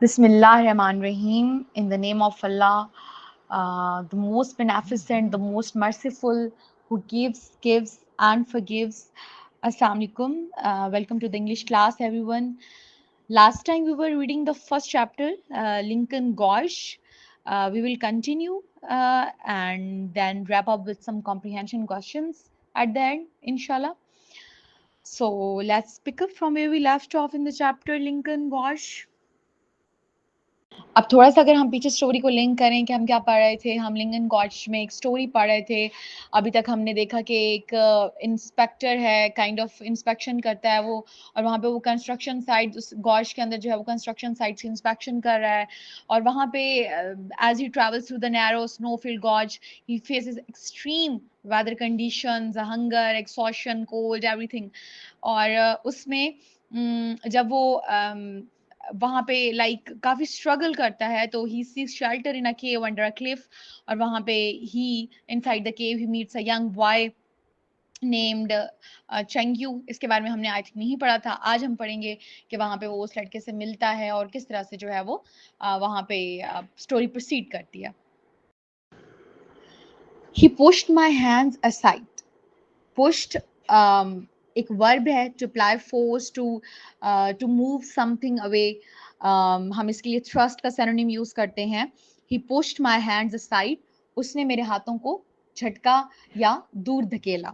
Bismillahirrahmanirrahim. In the name of Allah, the most beneficent, the most merciful, who gives, and forgives. Assalamu alaikum. Welcome to the English class, everyone. Last time we were reading the first chapter, Lincoln Gosh. We will continue and then wrap up with some comprehension questions at the end, inshallah. So let's pick up from where we left off in the chapter Lincoln Gosh. अब थोड़ा-सा अगर हम पीछे story को link करें कि हम क्या पढ़ रहे थे, हम लिंकन गॉश में एक स्टोरी पढ़ रहे थे। अभी तक हमने देखा कि एक इंस्पेक्टर है, काइंड ऑफ इंस्पेक्शन करता है वो और वहाँ पे वो कंस्ट्रक्शन साइट उस गॉश के अंदर जो है वो कंस्ट्रक्शन साइट्स की इंस्पेक्शन कर रहा है और वहाँ पे as he travels through the narrow snow filled gorge, he faces extreme weather conditions, hunger, exhaustion, cold, everything और उसमें जब वो वहाँ पे लाइक काफ़ी स्ट्रगल करता है तो ही सीज shelter in a cave under a cliff और वहाँ पे ही inside the cave he meets a young boy named Chengyu. इसके बारे में हमने आई थिंक नहीं पढ़ा था। आज हम पढ़ेंगे कि वहाँ पे वो उस लड़के से मिलता है और किस तरह से जो है वो वहाँ पे स्टोरी प्रोसीड करती है। He pushed my hands aside. Pushed एक वर्ब है to apply force to move something away. हम इसके लिए thrust का synonym यूज करते हैं. He pushed my hands aside. उसने मेरे हाथों को झटका या दूर धकेला.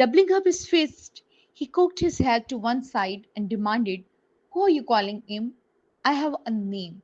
Doubling up his fist, he cocked his head to one side and demanded, "Who are you calling him? I have a name."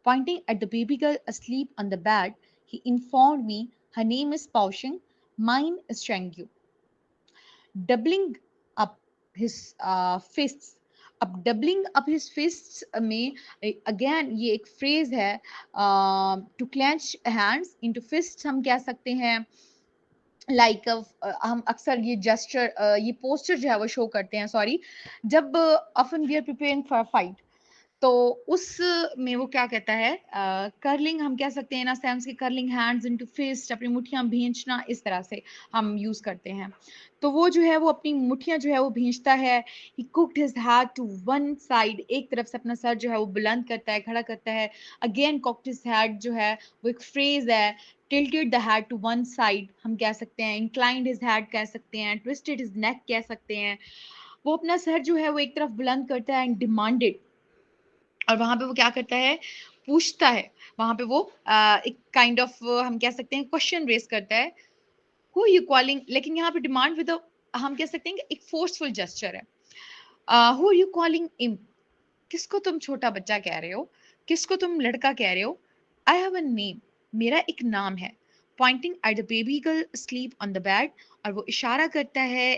Pointing at the baby girl asleep on the bed, he informed me her name is Paushing, mine is Chengyu. Doubling up his fists. अब doubling up his fists में again ये एक phrase है to clench hands into fists हम कह सकते हैं like हम अक्सर ये जेस्चर ये पोस्चर जो है वो शो करते हैं सॉरी जब often we are preparing for fight तो उस में वो क्या कहता है कर्लिंग हम कह सकते हैं ना सेंस के कर्लिंग हैंड्स इनटू फिस्ट अपनी मुट्ठियां भींचना इस तरह से हम यूज करते हैं तो वो जो है वो अपनी मुट्ठियां जो है वो भींचता है he cocked his head to one side एक तरफ से अपना सर जो है वो बुलंद करता है खड़ा करता है अगेन कुक्ड हिज हेड जो है वो एक फ्रेज है tilted the head to one side हम कह सकते हैं inclined his head कह सकते हैं twisted his neck कह सकते हैं वो अपना सर जो है वो एक तरफ बुलंद करता है and demanded और वहां पे वो क्या करता है पूछता है वहां पे वो एक काइंड ऑफ हम कह सकते हैं क्वेश्चन रेस करता है हु यू कॉलिंग लेकिन यहाँ पे डिमांड विद हम कह सकते हैं कि एक फोर्सफुल जेस्चर है हु यू कॉलिंग इम किसको तुम छोटा बच्चा कह रहे हो किसको तुम लड़का कह रहे हो आई हैव अ नेम मेरा एक नाम है Poynting at the baby girl sleep on the bed और वो इशारा करता है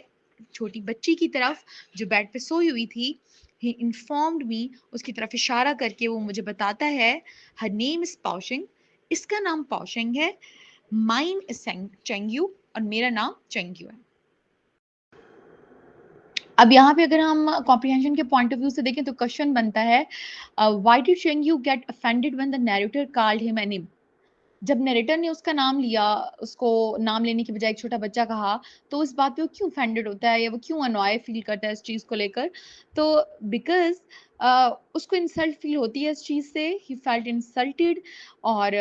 छोटी बच्ची की तरफ जो बेड पे सोई हुई थी ही इन्फॉर्म्ड मी उसकी तरफ इशारा करके वो मुझे बताता है हर नेम इज पाउशिंग इसका नाम पाउशिंग है माइन इज चेंग्यू और मेरा नाम चेंग्यू है अब यहाँ पे अगर हम कॉम्प्रिहेंशन के पॉइंट ऑफ व्यू से देखें तो क्वेश्चन बनता है why did Chengyu get offended when the narrator called him an जब नरेटर ने उसका नाम लिया उसको नाम लेने की बजाय एक छोटा बच्चा कहा तो इस बात पे वो क्यों ऑफेंडेड होता है या वो क्यों अनॉय फील करता है इस चीज को लेकर तो बिकॉज उसको इंसल्ट फील होती है इस चीज से ही फेल्ट इंसल्टेड और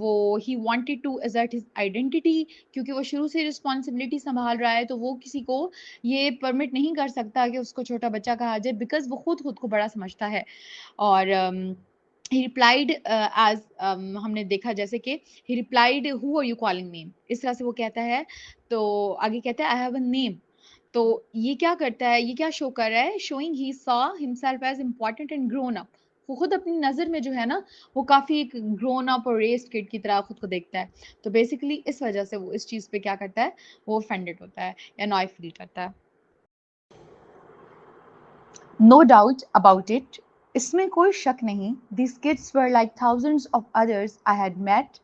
वो he wanted to assert his identity क्योंकि वो शुरू से रिस्पॉन्सिबिलिटी संभाल रहा है तो वो किसी को ये परमिट नहीं कर सकता कि उसको छोटा बच्चा कहा जाए बिकॉज वो खुद खुद को बड़ा समझता है और he replied as हमने देखा जैसे कि he replied who are you calling me इस तरह से वो कहता है तो आगे कहता है I have a name तो ये क्या करता है ये क्या शो कर रहा है showing he saw himself as important and grown up वो खुद अपनी नजर में जो है ना वो काफी एक ग्रोन अप और रेस्ड किड की तरह खुद को देखता है तो बेसिकली इस वजह से वो इस चीज पे क्या करता है वो ऑफेंडेड होता है या नॉय फील करता है नो डाउट अबाउट इट इसमें कोई शक नहीं this kids were like thousands of others I had met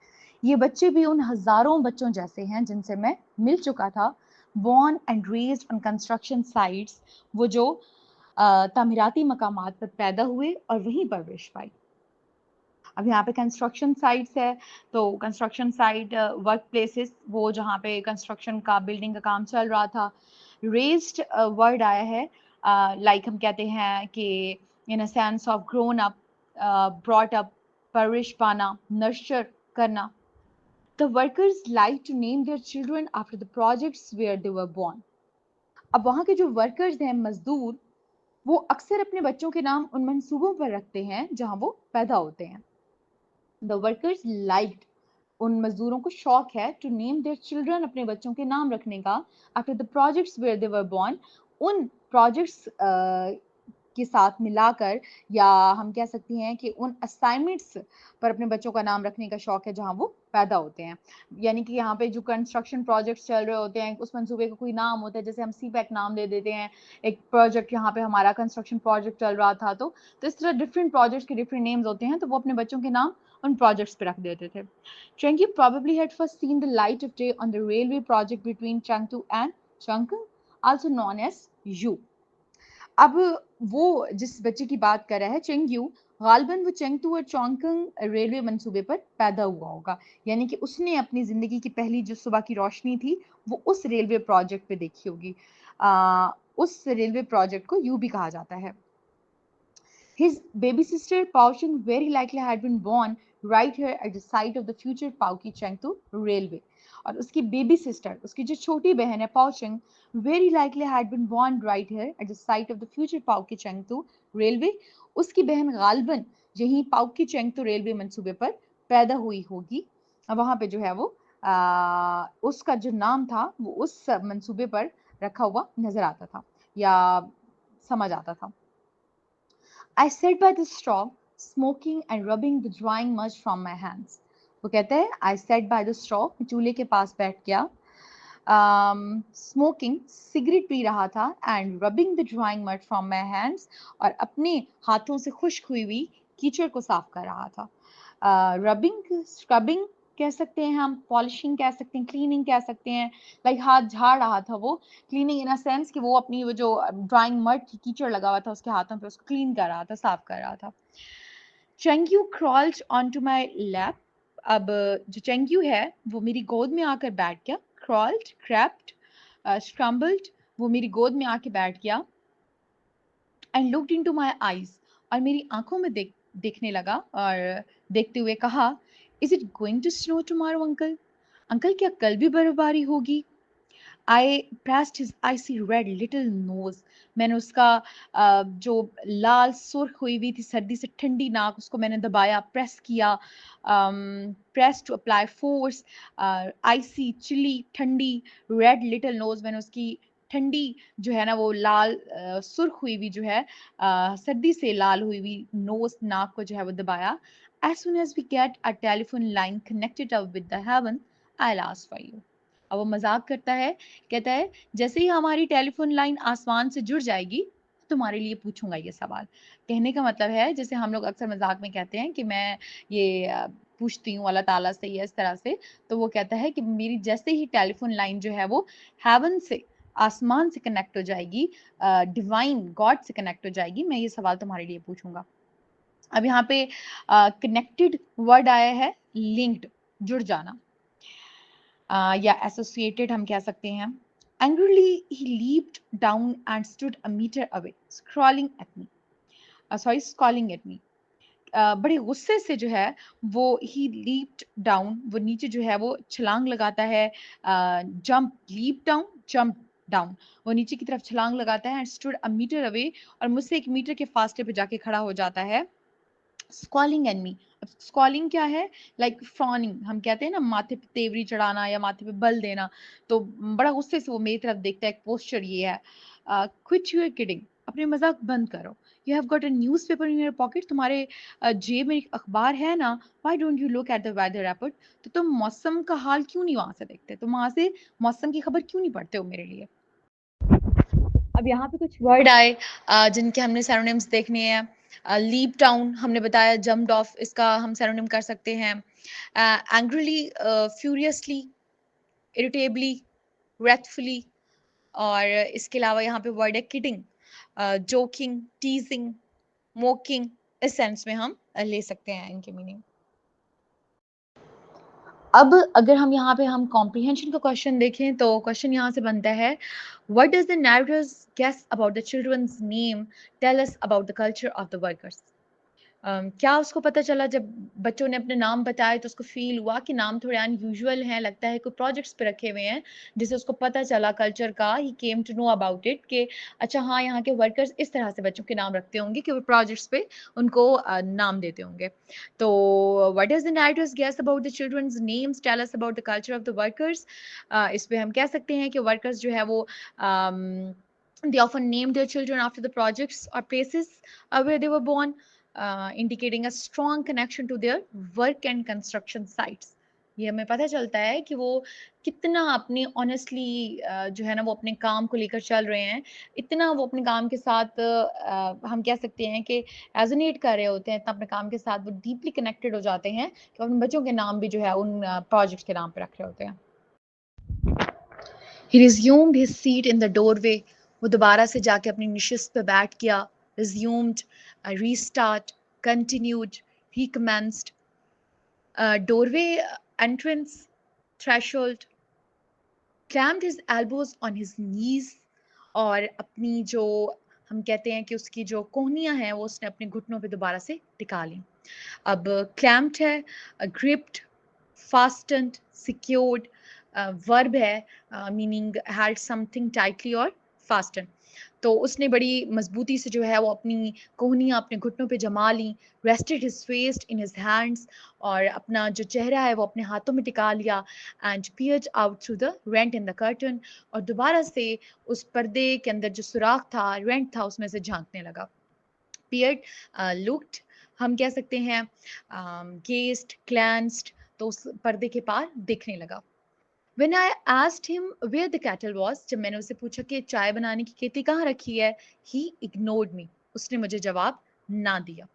ये बच्चे भी उन हजारों बच्चों जैसे हैं जिनसे मैं मिल चुका था born and raised on construction sites वो जो तामीराती मकामात पर पैदा हुए और वहीं परवरिश पाई अब यहाँ पे कंस्ट्रक्शन साइट्स है तो कंस्ट्रक्शन साइट वर्क प्लेसेस वो जहाँ पे कंस्ट्रक्शन का बिल्डिंग का काम चल रहा था रेज्ड वर्ड आया है लाइक हम कहते हैं कि in a sense of grown up brought up, परवरिश पाना, nurture करना. The workers like to name their children after the projects where they were born. अब वहाँ के जो वर्कर्स हैं, मजदूर, वो अक्सर अपने बच्चों के नाम उन मंसूबों पर रखते हैं जहां वो पैदा होते हैं. द वर्कर्स लाइक्ड, उन मजदूरों को शौक है, टू नेम देयर चिल्ड्रन, अपने बच्चों के नाम रखने का, after the projects where they were born, उन प्रोजेक्ट्स के साथ मिलाकर, या हम कह सकते हैं कि उन असाइनमेंट्स पर अपने बच्चों का नाम रखने का शौक है जहां वो पैदा होते हैं. यानी कि यहाँ पे जो कंस्ट्रक्शन प्रोजेक्ट्स चल रहे होते हैं, उस मंसूबे का कोई नाम होता है, जैसे हम सीपैक नाम दे देते हैं. एक प्रोजेक्ट यहाँ पे हमारा कंस्ट्रक्शन प्रोजेक्ट चल रहा था, तो इस तरह डिफरेंट प्रोजेक्ट्स के डिफरेंट नेम्स होते हैं, तो वो अपने बच्चों के नाम उन प्रोजेक्ट्स पे रख देते थे. Chengdu probably had first seen the light of day on the railway project between Chengdu and Changkang, also known as Yu. अब वो जिस बच्चे की बात कर रहा है, चेंगयू, गालबन वो चेंगतू और चोंगकंग रेलवे मंसूबे पर पैदा हुआ होगा. यानी कि उसने अपनी जिंदगी की पहली जो सुबह की रोशनी थी, वो उस रेलवे प्रोजेक्ट पे देखी होगी. उस रेलवे प्रोजेक्ट को यू भी कहा जाता है. His baby sister Pao Cheng very likely had been born right here at the site of the future Pauki Chengtu railway. और उसकी बेबी सिस्टर, उसकी जो छोटी बहन है Pao Cheng, very likely had been born right here at the site of the future Paoki Chengtu railway. उसकी बहन गालबन यहीं पाउकी चेंगतू रेलवे मंसूबे पर पैदा हुई होगी. वहां पे जो है वो उसका जो नाम था वो उस मंसूबे पर रखा हुआ नजर आता था या समझ आता था. I sat by the straw, smoking and rubbing the drying mud from my hands. वो कहते हैं I sat by the straw, मैं चूल्हे के पास बैठ गया, smoking, सिगरेट पी रहा था, and rubbing the drying mud from my hands, और अपने हाथों से खुश्क हुई हुई कीचड़ को साफ कर रहा था. rubbing, scrubbing कह सकते हैं हम, पॉलिशिंग कह सकते हैं, क्लीनिंग कह सकते हैं. लाइक हाथ झाड़ रहा था वो, क्लीनिंग इन अ सेंस कि वो अपनी वो जो ड्राइंग मड की कीचड़ लगा हुआ था उसके हाथों पे, उसको क्लीन कर रहा था, साफ कर रहा था. चेंगयू crawled onto my lap. अब जो चेंगयू है वो मेरी गोद में आकर बैठ गया. crawled, crept, scrambled, वो मेरी गोद में आके बैठ गया. and looked into my eyes, और मेरी आंखों में देखने लगा और देखते हुए कहा, is it going to snow tomorrow uncle? Uncle क्या कल भी बर्फबारी होगी? I pressed his icy red little nose. मैंने उसका जो लाल सुर्ख हुई हुई थी सर्दी से ठंडी नाक, उसको मैंने दबाया, प्रेस किया. Press to apply force. Icy, chilly, ठंडी, रेड लिटिल नोज, मैंने उसकी ठंडी जो है ना वो लाल सुर्ख हुई हुई जो है सर्दी से लाल हुई हुई नोज, नाक को जो है वो दबाया. As soon as we get a telephone line connected up with the heaven, I'll ask for you. अब वो मजाक करता है, कहता है जैसे ही हमारी टेलीफोन लाइन आसमान से जुड़ जाएगी तुम्हारे लिए पूछूंगा ये सवाल. कहने का मतलब है जैसे हम लोग अक्सर मजाक में कहते हैं कि मैं ये पूछती हूँ अल्लाह ताला से या इस तरह से, तो वो कहता है कि मेरी जैसे ही टेलीफोन लाइन जो है वो हेवन से, आसमान से कनेक्ट हो जाएगी, डिवाइन गॉड से कनेक्ट हो जाएगी, मैं ये सवाल तुम्हारे लिए पूछूंगा. अब यहाँ पे कनेक्टेड वर्ड आया है, लिंक्ड, जुड़ जाना, या एसोसिएटेड हम कह सकते हैं. Angrily he leaped down and stood a meter away, scrawling at me. बड़े गुस्से से जो है वो he leaped down, वो नीचे जो है वो छलांग लगाता है. jump, leap down, jump down, वो नीचे की तरफ छलांग लगाता है. and stood a meter away, और मुझसे 1 मीटर के फासले पे जाके खड़ा हो जाता है. Scrolling at me. स्कॉलिंग क्या है? लाइक फ्रॉनिंग, हम कहते हैं ना माथे पे तेवरी चढ़ाना या माथे पे बल देना, तो बड़ा गुस्से से वो मेरी तरफ देखता है. एक पोस्चर ये है. क्विट यूर किडिंग, अपने मजाक बंद करो. You have got a newspaper in your pocket, तुम्हारे जेब में एक अखबार है ना. Why don't you look at the weather report, तो तुम मौसम का हाल क्यों नहीं वहां से देखते, तुम वहां से मौसम की खबर क्यों नहीं पढ़ते हो मेरे लिए. अब यहाँ पे कुछ वर्ड आए जिनके हमने सिनोनिम्स देखने हैं. लीप डाउन हमने बताया, जम्प्ड ऑफ, इसका हम सिनोनिम कर सकते हैं. एंग्रीली, फ्यूरियसली, इरिटेबली, wrathfully, और इसके अलावा यहाँ पे वर्ड है किडिंग, जोकिंग, टीजिंग, मोकिंग, इस सेंस में हम ले सकते हैं इनके मीनिंग. अब अगर हम यहाँ पे हम कॉम्प्रिहेंशन का क्वेश्चन देखें तो क्वेश्चन यहाँ से बनता है, what does the narrator's guess about the children's name tell us about the culture of the workers. क्या उसको पता चला जब बच्चों ने अपने नाम बताए तो उसको फ़ील हुआ कि नाम थोड़े अनयूजुअल हैं, लगता है कोई प्रोजेक्ट्स पे रखे हुए हैं, जिससे उसको पता चला कल्चर का, he came to know about it कि अच्छा हाँ, यहाँ के वर्कर्स इस तरह से बच्चों के नाम रखते होंगे कि वो प्रोजेक्ट्स पे उनको नाम देते होंगे। तो what does the narrator's guess about the children's names tell us about the culture of the workers? इस पे हम कह सकते हैं कि वर्कर्स जो है वो they often named their children after the projects or places where they were born, indicating a strong connection to their work and construction sites. ये हमें पता चलता है कि वो कितना अपनी ऑनेस्टली जो है ना वो अपने काम को लेकर चल रहे हैं, इतना वो अपने काम के साथ हम कह सकते हैं कि एजोनेट कर रहे होते हैं, इतना अपने काम के साथ वो डीपली कनेक्टेड हो जाते हैं कि अपने बच्चों के नाम भी जो है उन प्रोजेक्ट्स के नाम पे रख रहे होते हैं। He resumed his seat in the doorway. वो दोबारा से जाके अपनी निशिस्त पे बैठ गया. Resumed, restart, continued, recommenced. Doorway, entrance, threshold. Clamped his elbows on his knees. और अपनी जो हम कहते हैं कि उसकी जो कोहनियाँ हैं वो उसने अपने घुटनों पे दोबारा से टिका ली. अब clamped है, gripped, fastened, secured, वर्ब है, मीनिंग हैड समथिंग टाइटली और फास्टन. तो उसने बड़ी मजबूती से जो है वो अपनी कोहनियाँ अपने घुटनों पे जमा ली. Rested his face in his hands, और अपना जो चेहरा है वो अपने हाथों में टिका लिया. And peered out through the rent in the curtain, और दोबारा से उस पर्दे के अंदर जो सुराख था, रेंट था, उसमें से झांकने लगा. पियर्ड, लुक्ड, हम कह सकते हैं गेस्ड, ग्लैंस्ड, तो उस पर्दे के पार देखने लगा. When I asked him where the kettle was, जब मैंने उससे पूछा कि चाय बनाने की केतली कहाँ रखी है, he ignored me. उसने मुझे जवाब ना दिया.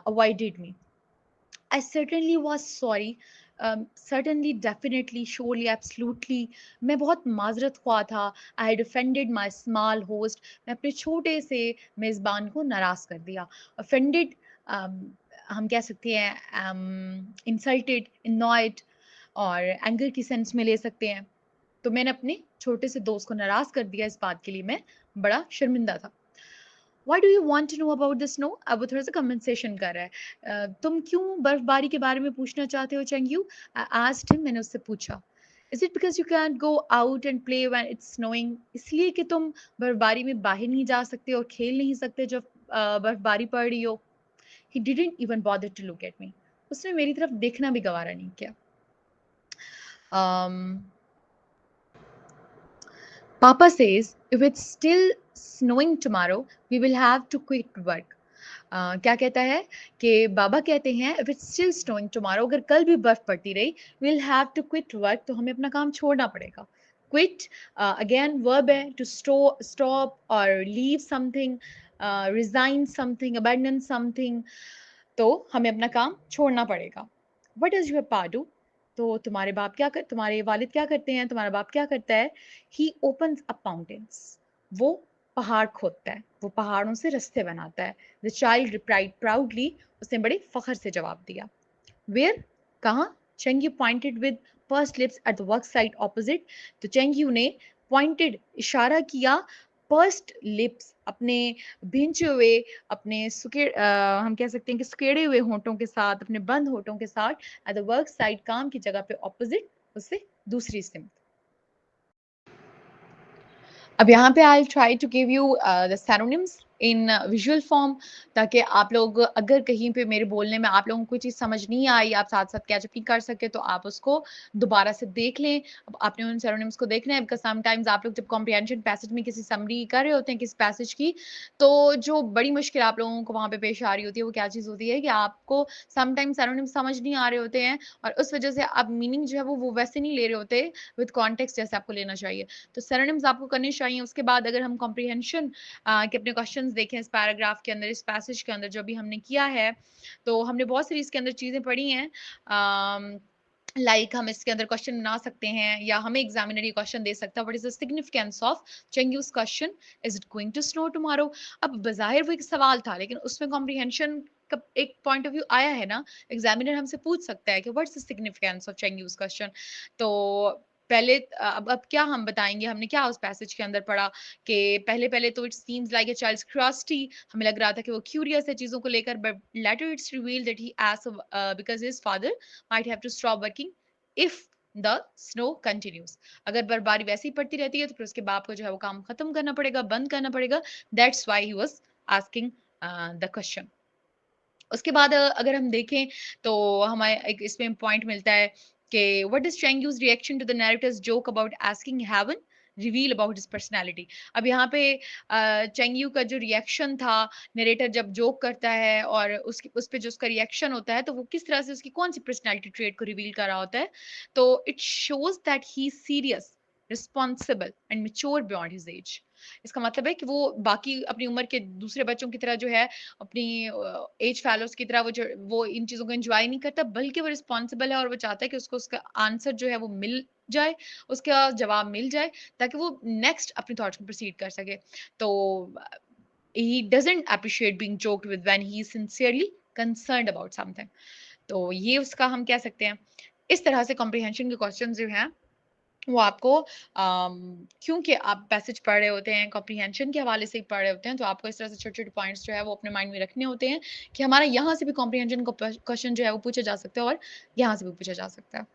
Avoided me. I certainly was sorry. Certainly, definitely, surely, absolutely. मैं बहुत माजरत ख्वाह था. I had offended my small host. मैं अपने छोटे से मेज़बान को नाराज़ कर दिया. Offended, हम कह सकते हैं insulted, annoyed, और एंगर की सेंस में ले सकते हैं. तो मैंने अपने छोटे से दोस्त को नाराज़ कर दिया. इस बात के लिए मैं बड़ा शर्मिंदा था. Why do you want to know about the snow? अब वो थोड़ा-सा कंपनसेशन कर रहा है. तुम क्यों बर्फबारी के बारे में पूछना चाहते हो चंग्यू? आई आस्क्ड हिम, मैंने उससे पूछा. Is it because you can't go out and play when it's snowing? इसलिए कि तुम बर्फबारी में बाहर नहीं जा सकते और खेल नहीं सकते जब बर्फबारी पड़ रही हो? He didn't even bother to look at me. उसने मेरी तरफ देखना भी गवारा नहीं किया. Papa says if it's still snowing tomorrow, we will have to quit work. क्या कहता है कि बाबा कहते हैं if it's still snowing tomorrow, अगर कल भी बर्फ पड़ती रही, we'll have to quit work, तो हमें अपना काम छोड़ना पड़ेगा. Quit, again verb है, to stop or leave something, resign something, abandon something. तो हमें अपना काम छोड़ना पड़ेगा. What does your pa do? तो तुम्हारे वालिद क्या करते हैं, तुम्हारा बाप क्या करता है? He opens up mountains. वो पहाड़ खोदता है, वो पहाड़ों से रास्ते बनाता है. The child replied proudly. उसने बड़े फख्र से जवाब दिया. Where? कहाँ? Chengyu pointed with pursed lips at the work site opposite. तो चेंग्यू ने pointed, इशारा किया, pursed lips, अपने भिंचे हुए, अपने हम कह सकते हैं कि सुकेड़े हुए होंठों के साथ, अपने बंद होंठों के साथ, at the work site, काम की जगह पे opposite, उससे दूसरी सिमत. अब यहाँ पे I try to give you the synonyms in visual form, ताकि आप लोग अगर कहीं पे मेरे बोलने में आप लोगों को कोई चीज़ समझ नहीं आई, आप साथ-साथ कैच अप नहीं कर सके, तो आप उसको दोबारा से देख लें. अब आपने उन सिनोनिम्स को देखना है, बिकॉज़ समटाइम्स आप लोग जब कॉम्प्रिहेंशन पैसेज में किसी समरी कर रहे होते हैं किसी पैसेज की, तो जो बड़ी मुश्किल आप लोगों को वहाँ पे पेश आ रही होती है, वो क्या चीज़ होती है कि आपको समटाइम्स सिनोनिम्स समझ नहीं आ रहे होते हैं, और उस वजह से आप मीनिंग जो है वो वैसे नहीं ले रहे होते विद कॉन्टेक्स्ट जैसे आपको लेना चाहिए. तो सिनोनिम्स आपको करने चाहिए. उसके बाद अगर हम कॉम्प्रिहेंशन के अपने क्वेश्चंस देखें इस पैराग्राफ के अंदर, इस पैसेज के अंदर जो भी हमने किया है, तो हमने बहुत सारी इसके अंदर चीज़ें पढ़ी हैं. लाइक हम इसके अंदर क्वेश्चन बना सकते हैं, या हमें एग्जामिनर ये क्वेश्चन दे सकता है, what is the significance of Chengyu's question, is it going to snow tomorrow? अब बज़ाहिर वो एक सवाल था, लेकिन उसमें कॉम्प्रिहेंशन का एक पॉइंट ऑफ व्यू आया है ना. एग्जामिनर हमसे पूछ सकता है कि what's the significance of Chengyu's question. तो पहले अब क्या हम बताएँगे, हमने क्या उस पैसेज के अंदर पढ़ा कि पहले-पहले तो it seems like a child's curiosity, हमें लग रहा था कि वो क्यूरियस है चीज़ों को लेकर, but later it's revealed that he asked because his father might have to stop working if the snow continues. अगर बर्फबारी वैसे ही पड़ती रहती है तो फिर उसके बाप को जो है वो काम खत्म करना पड़ेगा, बंद करना पड़ेगा। That's why he was asking the question. उसके बाद अगर हम देखें तो हमें एक इसमें पॉइंट मिलता है कि what is Chengyu's reaction to the narrator's joke about asking heaven reveal about his personality. अब यहाँ पे चेंगयू का जो रिएक्शन था, नरेटर जब जोक करता है और उसकी उस पे जो उसका रिएक्शन होता है, तो वो किस तरह से उसकी कौन सी पर्सनालिटी ट्रेट को रिवील कर रहा होता है। तो it shows that he serious, responsible and mature beyond his age. इसका मतलब है कि वो बाकी अपनी उम्र के दूसरे बच्चों की तरह जो है, अपनी एज फेलोज की तरह वो इन चीज़ों को एन्जॉय नहीं करता, बल्कि वो रिस्पॉन्सिबल है और वो चाहता है कि उसको उसका आंसर जो है वो मिल जाए, उसका जवाब मिल जाए, ताकि वो नेक्स्ट अपने थॉट्स को प्रोसीड कर सके। तो he doesn't appreciate being joked with when he is sincerely concerned about something. तो ये उसका हम कह सकते हैं। इस तरह से कॉम्प्रिहेंशन के क्वेश्चंस जो हैं वो आपको क्योंकि आप पैसेज पढ़ रहे होते हैं, कॉम्प्रिहेंशन के हवाले से ही पढ़ रहे होते हैं, तो आपको इस तरह से छोटे-छोटे पॉइंट्स जो है वो अपने माइंड में रखने होते हैं कि हमारा यहाँ से भी कॉम्प्रिहेंशन का क्वेश्चन जो है वो पूछा जा सकता है और यहाँ से भी पूछा जा सकता है।